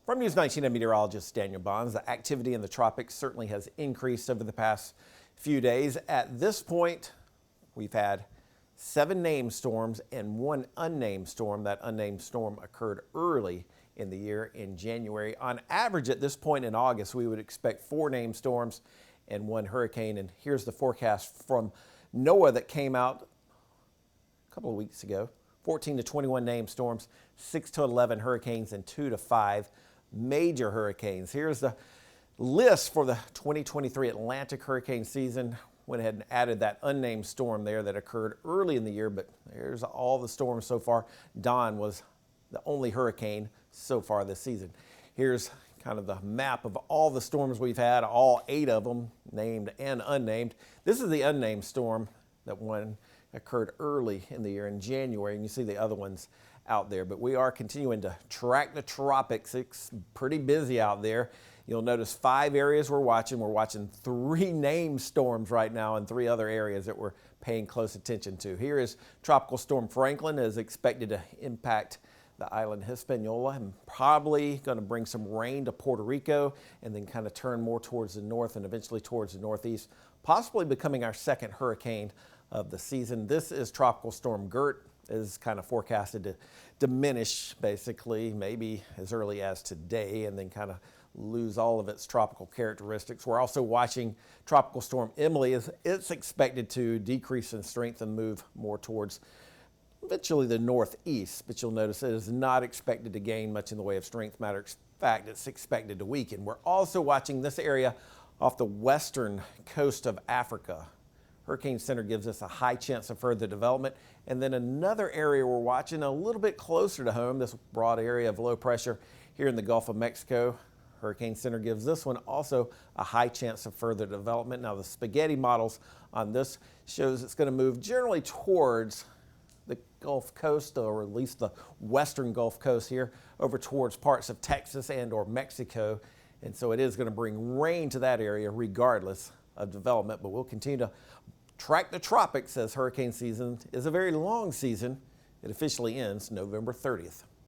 From News 19, I'm meteorologist Daniel Bonds. The activity in the tropics certainly has increased over the past few days. At this point, we've had 7 named storms and 1 unnamed storm. That unnamed storm occurred early in the year in January. On average, at this point in August, we would expect 4 named storms and 1 hurricane. And here's the forecast from NOAA that came out a couple of weeks ago. 14 to 21 named storms, 6 to 11 hurricanes, and 2 to 5 major hurricanes. Here's the list for the 2023 Atlantic hurricane season. Went ahead and added that unnamed storm there that occurred early in the year, but there's all the storms so far. Don was the only hurricane so far this season. Here's kind of the map of all the storms we've had, all 8 of them, named and unnamed. This is the unnamed storm that one occurred early in the year in January, and you see the other ones out there. But we are continuing to track the tropics. It's pretty busy out there. You'll notice 5 areas we're watching. We're watching 3 named storms right now and 3 other areas that we're paying close attention to. Here is Tropical Storm Franklin, is expected to impact the island Hispaniola and probably going to bring some rain to Puerto Rico and then kind of turn more towards the north and eventually towards the northeast, possibly becoming our 2nd hurricane of the season. This is Tropical Storm Gert, is kind of forecasted to diminish basically maybe as early as today and then kind of lose all of its tropical characteristics. We're also watching Tropical Storm Emily. It's expected to decrease in strength and move more towards eventually the northeast, but you'll notice it is not expected to gain much in the way of strength. Matter of fact, it's expected to weaken. We're also watching this area off the western coast of Africa. Hurricane Center gives us a high chance of further development. And then another area we're watching a little bit closer to home, this broad area of low pressure here in the Gulf of Mexico. Hurricane Center gives this one also a high chance of further development. Now the spaghetti models on this shows it's going to move generally towards the Gulf Coast, or at least the western Gulf Coast here, over towards parts of Texas and or Mexico. And so it is going to bring rain to that area regardless of development, but we'll continue to track the tropics as hurricane season is a very long season. It officially ends November 30th.